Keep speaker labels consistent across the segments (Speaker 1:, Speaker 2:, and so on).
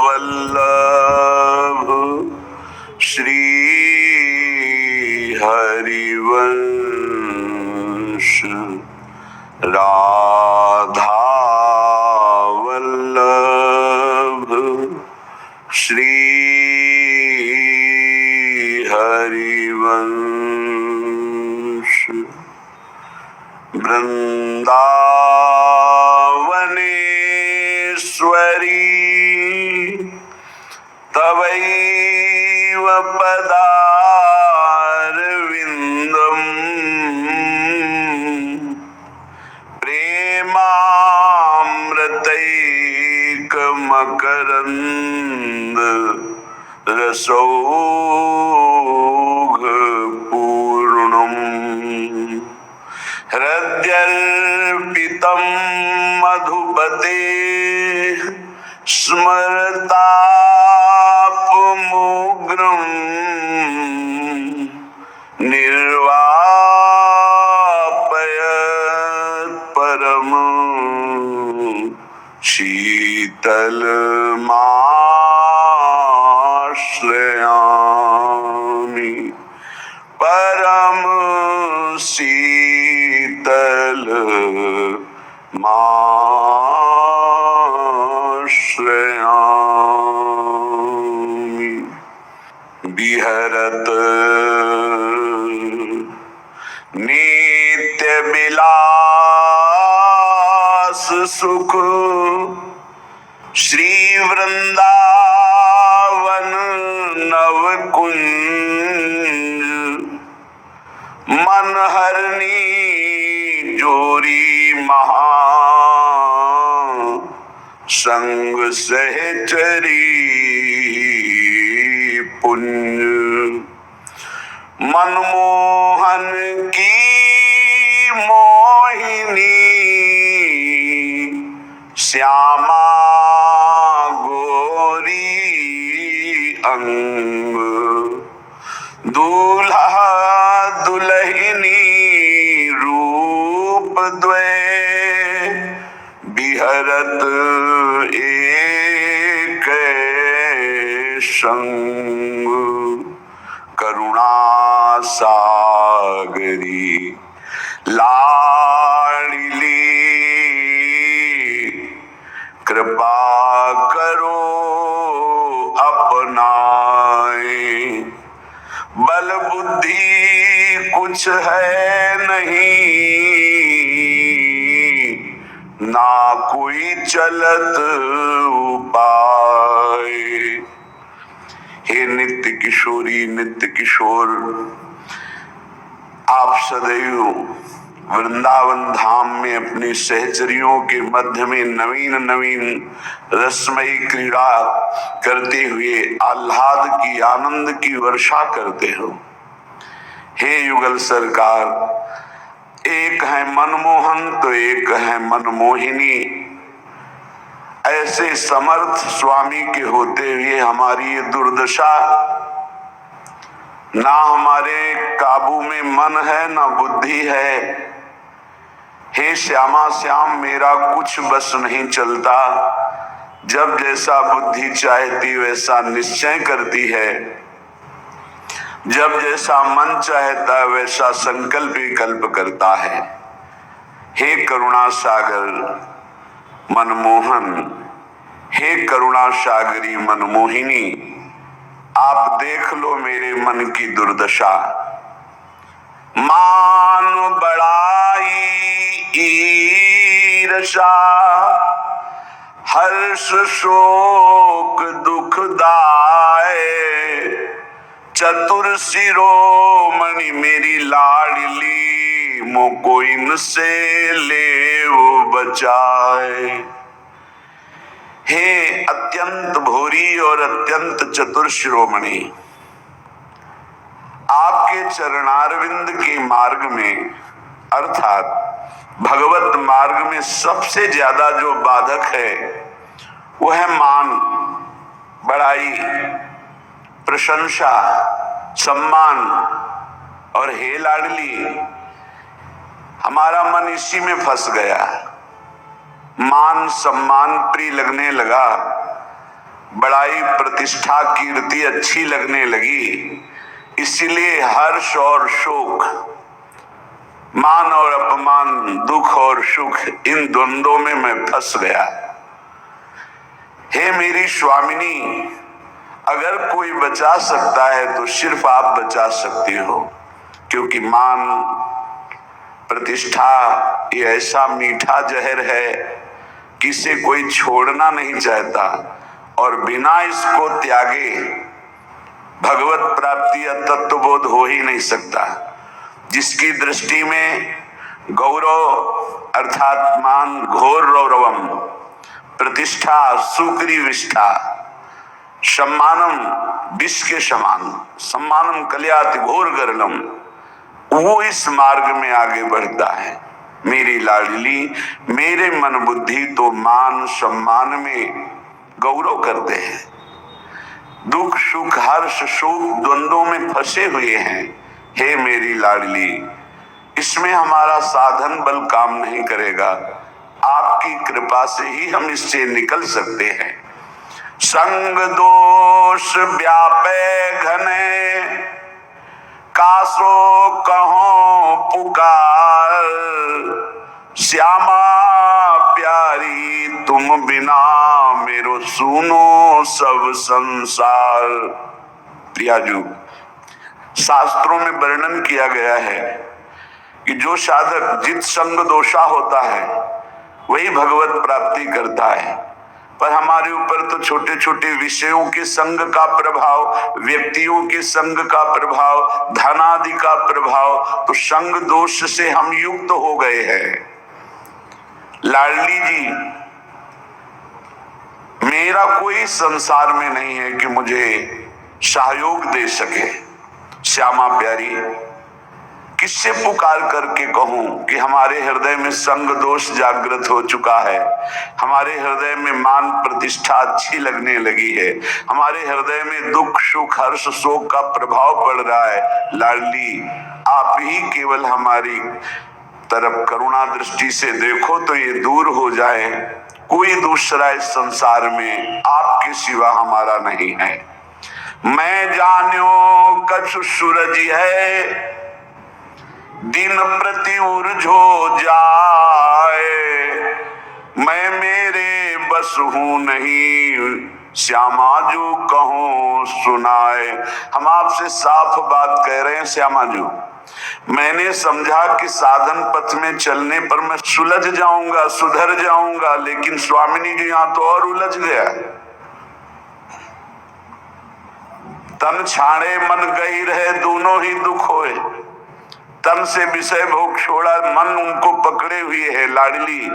Speaker 1: वल्लभ श्री हरिवंश राधा वल्लभ श्री हरिवंश वृंदावनेश्वरी तवैव पदारविन्दम् प्रेमामृतैकमकरन्द रसौघपूर्णम् हृद्यर्पितं मधुपते स्मरतापमुग्रं निर्वापयत् परम शीतलमाश्रयामि परम शीतलमाश्रयामि विहरत नित्यविलास सुख श्री वृंदावन नवकुंज मनहरणी जोरी महा संग सहचरी पुंज मनमोहन की मोहिनी श्यामा गोरी अंग दूल्हा दुल्हनी रूप द्वय बिहरत एक संग करुणा सागरी लाडली कृपा करो अपनाए बल बुद्धि कुछ है नहीं ना कोई चलत उपाय। हे नित्य किशोरी नित्य किशोर, आप सदैव वृंदावन धाम में अपनी सहचरियों के मध्य में नवीन नवीन रसमयी क्रीड़ा करते हुए आह्लाद की आनंद की वर्षा करते हो। हे युगल सरकार, एक है मनमोहन तो एक है मनमोहिनी। ऐसे समर्थ स्वामी के होते हुए हमारी ये दुर्दशा, ना हमारे काबू में मन है ना बुद्धि है। हे श्यामा श्याम, मेरा कुछ बस नहीं चलता। जब जैसा बुद्धि चाहती वैसा निश्चय करती है, जब जैसा मन चाहता वैसा संकल्प विकल्प करता है। हे करुणा सागर मनमोहन, हे करुणा सागरी मनमोहिनी, आप देख लो मेरे मन की दुर्दशा। मान बड़ाई ईर्षा हर्ष शोक दुखदाय, चतुर शिरोमणि मेरी लाडली, मोको इनसे ले वो बचाए। हे अत्यंत भोरी और अत्यंत चतुर शिरोमणि, आपके चरणारविंद के मार्ग में अर्थात भगवत मार्ग में सबसे ज्यादा जो बाधक है वो है मान, बड़ाई, प्रशंसा, सम्मान। और हे लाडली, हमारा मन इसी में फंस गया। मान सम्मान प्रिय लगने लगा, बड़ाई प्रतिष्ठा कीर्ति अच्छी लगने लगी, इसलिए हर्ष और शोक, मान और अपमान, दुख और सुख, इन द्वंद्वों में मैं फंस गया। हे मेरी स्वामिनी, अगर कोई बचा सकता है तो सिर्फ आप बचा सकती हो, क्योंकि मान प्रतिष्ठा ये ऐसा मीठा जहर है कि इसे कोई छोड़ना नहीं चाहता और बिना इसको त्यागे भगवत प्राप्ति या तत्वबोध हो ही नहीं सकता। जिसकी दृष्टि में गौरव अर्थात मान घोर रौरवम, प्रतिष्ठा सुग्रीविष्ठा, सम्मानम विष के समान, सम्मानम कल्याति घोर गरलम, वो इस मार्ग में आगे बढ़ता है। मेरी लाडली, मेरे मन बुद्धि तो मान सम्मान में गौरव करते हैं, दुख सुख हर्ष शोक द्वंद्वों में फंसे हुए हैं। हे मेरी लाडली, इसमें हमारा साधन बल काम नहीं करेगा, आपकी कृपा से ही हम इससे निकल सकते हैं। संग दोष व्यापे घने, कासो कहो पुकार, श्यामा प्यारी तुम बिना मेरो सुनो सब संसार। प्रियाजू, शास्त्रों में वर्णन किया गया है कि जो साधक जित संग दोषा होता है वही भगवत प्राप्ति करता है। पर हमारे ऊपर तो छोटे छोटे विषयों के संग का प्रभाव, व्यक्तियों के संग का प्रभाव, धनादि का प्रभाव, तो संग दोष से हम युक्त हो गए हैं। लाडली जी, मेरा कोई संसार में नहीं है कि मुझे सहयोग दे सके। श्यामा प्यारी, किससे पुकार करके कहूं कि हमारे हृदय में संग दोष जागृत हो चुका है, हमारे हृदय में मान प्रतिष्ठा अच्छी लगने लगी है, हमारे हृदय में दुख सुख हर्ष शोक का प्रभाव पड़ रहा है। लाडली, आप ही केवल हमारी तरफ करुणा दृष्टि से देखो तो ये दूर हो जाए। कोई दूसरा इस संसार में आपके सिवा हमारा नहीं है। मैं जान्यो कछु सूरज है, दिन प्रति उर्झो जाए, मैं मेरे बस हूं नहीं, श्यामा जो कहूं सुनाए। हम आपसे साफ बात कह रहे हैं श्यामा जी। मैंने समझा कि साधन पथ में चलने पर मैं सुलझ जाऊंगा, सुधर जाऊंगा, लेकिन स्वामिनी जी यहां तो और उलझ गया। तन छाड़े मन गई रहे, दोनों ही दुख होए। तन से विषय भोग छोड़ा, मन उनको पकड़े हुए है। लाडली,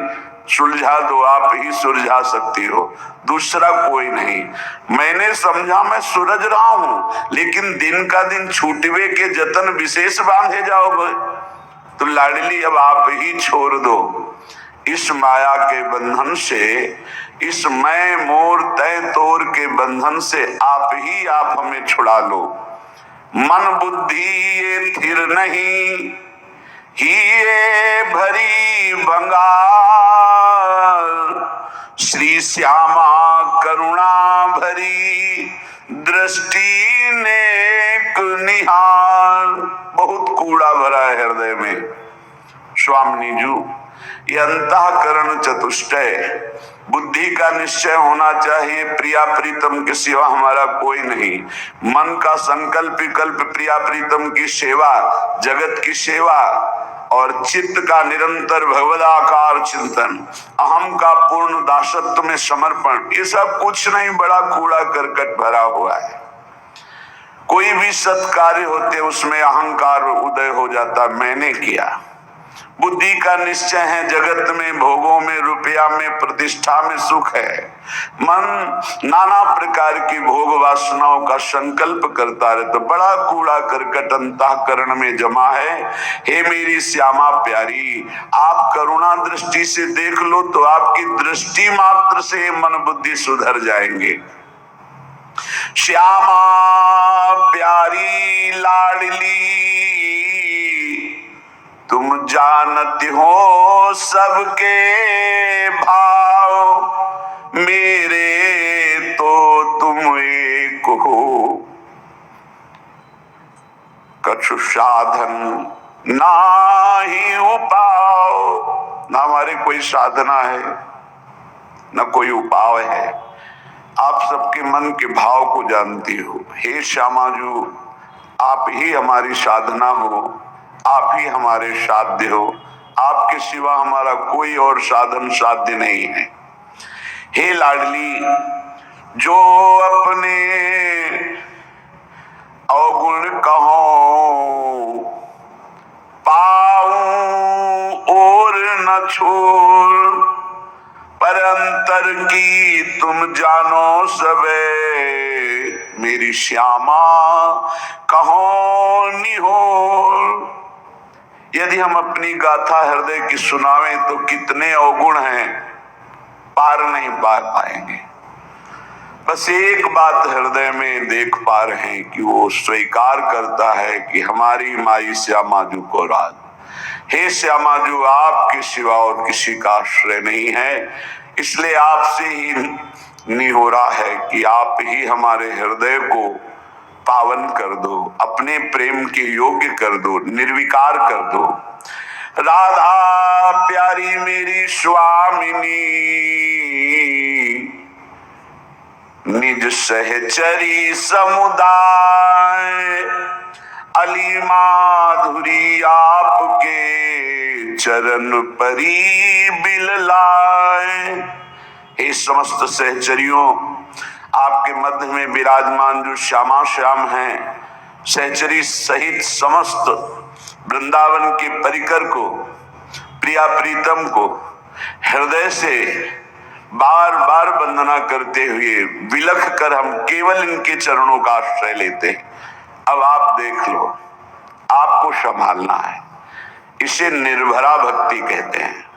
Speaker 1: सुलझा दो, आप ही सुलझा सकती हो, दूसरा कोई नहीं। मैंने समझा मैं सुलझ रहा हूं, लेकिन दिन का दिन छूटवे के जतन विशेष बांधे जाओगे। तो लाडली, अब आप ही छोड़ दो इस माया के बंधन से, इस मैं मोर तय तोर के बंधन से आप हमें छुड़ा लो। मन बुद्धि ये थिर नहीं, ही ये भरी भंगार, श्री श्यामा करुणा भरी दृष्टि नेक निहार। बहुत कूड़ा भरा है हृदय में स्वामिनी जू। ये अंतःकरण चतुष्टय, बुद्धि का निश्चय होना चाहिए, प्रिया प्रीतम के सिवा हमारा कोई नहीं। मन का संकल्प विकल्प प्रिया प्रीतम की सेवा, जगत की सेवा, और चित्त का निरंतर भगवदाकार चिंतन, अहम का पूर्ण दासत्व में समर्पण, ये सब कुछ नहीं, बड़ा कूड़ा करकट भरा हुआ है। कोई भी सत्कार्य होते उसमें अहंकार उदय हो जाता, मैंने किया। बुद्धि का निश्चय है, जगत में भोगों में रुपया में प्रतिष्ठा में सुख है। मन नाना प्रकार की भोग वासनाओं का संकल्प करता रहे, तो बड़ा कूड़ा करकट अंतःकरण में जमा है। हे मेरी श्यामा प्यारी, आप करुणा दृष्टि से देख लो तो आपकी दृष्टि मात्र से मन बुद्धि सुधर जाएंगे। श्यामा प्यारी लाडली, तुम जानते हो सबके भाव, मेरे तो तुम एक हो। कछु साधन नाही उपाव, ना हमारे कोई साधना है न कोई उपाव है। आप सबके मन के भाव को जानती हो। हे श्यामाजू, आप ही हमारी साधना हो, आप ही हमारे साध्य हो। आपके सिवा हमारा कोई और साधन साध्य नहीं है। हे लाडली, जो अपने अवगुण कहो पाऊं और न छोड़, पर अंतर की तुम जानो सबे, मेरी श्यामा कहो निहोर। यदि हम अपनी गाथा हृदय की सुनावें तो कितने अवगुण हैं, पार नहीं पा पाएंगे। बस एक बात हृदय में देख पा रहे हैं कि वो स्वीकार करता है कि हमारी माई श्यामाजू को राज। हे श्यामाजू, आपके सिवा और किसी का आश्रय नहीं है, इसलिए आपसे ही निहोरा है कि आप ही हमारे हृदय को पावन कर दो, अपने प्रेम के योग्य कर दो, निर्विकार कर दो। राधा प्यारी मेरी स्वामिनी, निज सहचरी समुदाय, अली माधुरी आपके चरण परी बिललाए। हे समस्त सहचरियों, आपके मध्य में विराजमान जो श्यामा श्याम हैं, सहचरी सहित समस्त वृंदावन के परिकर को, प्रिया प्रीतम को हृदय से बार बार वंदना करते हुए विलख कर हम केवल इनके चरणों का आश्रय लेते हैं। अब आप देख लो, आपको संभालना है। इसे निर्भरा भक्ति कहते हैं।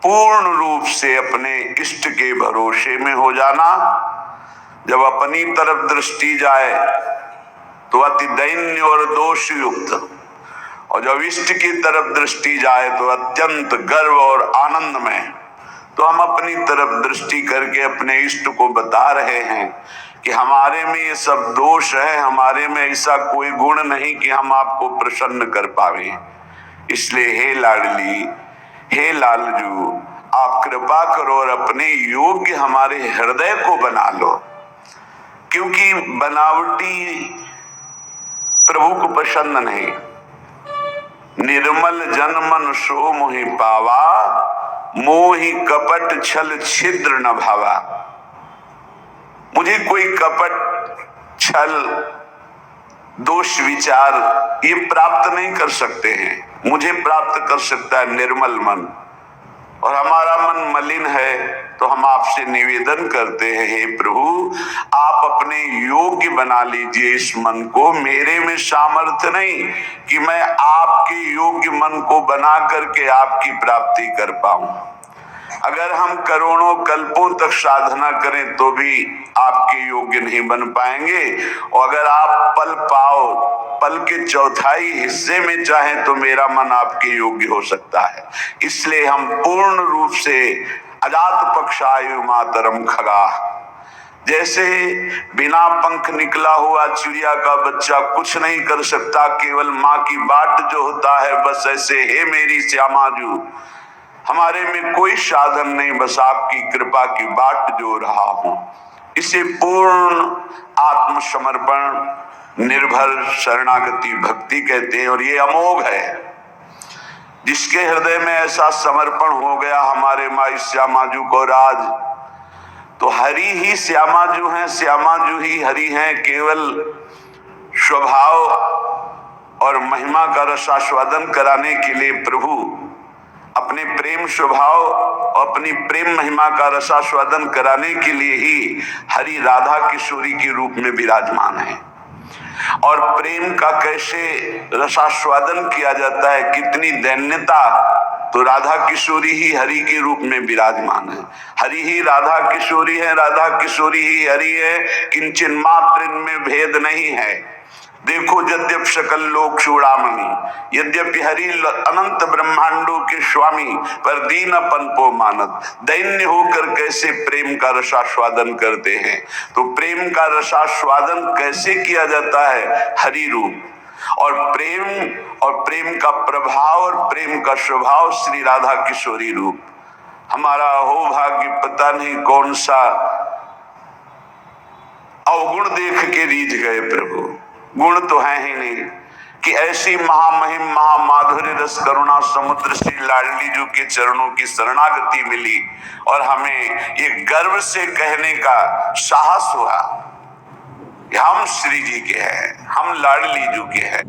Speaker 1: पूर्ण रूप से अपने इष्ट के भरोसे में हो जाना। जब अपनी तरफ दृष्टि जाए तो अति दैन्य और दोष युक्त, और जब इष्ट की तरफ दृष्टि जाए तो अत्यंत गर्व और आनंद में। तो हम अपनी तरफ दृष्टि करके अपने इष्ट को बता रहे हैं कि हमारे में ये सब दोष है, हमारे में ऐसा कोई गुण नहीं कि हम आपको प्रसन्न कर पावे। इसलिए हे लाडली, हे लालजू, आप कृपा करो और अपने योग्य हमारे हृदय को बना लो, क्योंकि बनावटी प्रभु को पसंद नहीं। निर्मल जन मन सो मोहि पावा, मोहि कपट छल छिद्र न भावा। मुझे कोई कपट छल दोष विचार ये प्राप्त नहीं कर सकते हैं। मुझे प्राप्त कर सकता है निर्मल मन, और हमारा मन मलिन है। तो हम आपसे निवेदन करते हैं, हे प्रभु, आप अपने योग्य बना लीजिए इस मन को। मेरे में सामर्थ्य नहीं कि मैं आपके योग्य मन को बना करके आपकी प्राप्ति कर पाऊं। अगर हम करोड़ों कल्पों तक साधना करें तो भी आपके योग्य नहीं बन पाएंगे। और अगर आप पल पाओ, पल के चौथाई हिस्से में चाहें तो मेरा मन आपके योग्य हो सकता है। इसलिए हम पूर्ण रूप से अजात पक्षायु मातरम खगा, जैसे बिना पंख निकला हुआ चिड़िया का बच्चा कुछ नहीं कर सकता, केवल माँ की बाट जो होता है, बस ऐसे हे मेरी श्यामाजू, हमारे में कोई साधन नहीं, बस आपकी कृपा की बाट जो रहा हूं। इसे पूर्ण आत्मसमर्पण, निर्भर शरणागति भक्ति कहते हैं। और ये अमोघ है। जिसके हृदय में ऐसा समर्पण हो गया हमारे माई श्यामाजू को राज, तो हरि ही श्यामाजू हैं, श्यामाजू ही हरि हैं। केवल स्वभाव और महिमा का रसास्वादन कराने के लिए प्रभु अपने प्रेम स्वभाव और अपनी प्रेम महिमा का रसास्वादन कराने के लिए ही हरि राधा किशोरी के रूप में विराजमान है। और प्रेम का कैसे रसास्वादन किया जाता है, कितनी दैन्यता, तो राधा किशोरी ही हरि के रूप में विराजमान है। हरि ही राधा किशोरी है, राधा किशोरी ही हरि है। किंचन मात्र इनमें भेद नहीं है। देखो यद्यप सकल लोक चूड़ामणि, यद्यपि हरि अनंत ब्रह्मांडों के स्वामी, पर दीनपन को मानत, दैन्य होकर कैसे प्रेम का रसास्वादन करते हैं। तो प्रेम का रसास्वादन कैसे किया जाता है? हरि रूप और प्रेम का प्रभाव और प्रेम का स्वभाव श्री राधा किशोरी रूप। हमारा हो भाग्य, पता नहीं कौन सा अवगुण देख के रीझ गए प्रभु। गुण तो है ही नहीं कि ऐसी महामहिम महामाधुर्य रस करुणा समुद्र श्री लाडली जी के चरणों की शरणागति मिली और हमें ये गर्व से कहने का साहस हुआ कि हम श्री जी के हैं, हम लाडली जी के हैं।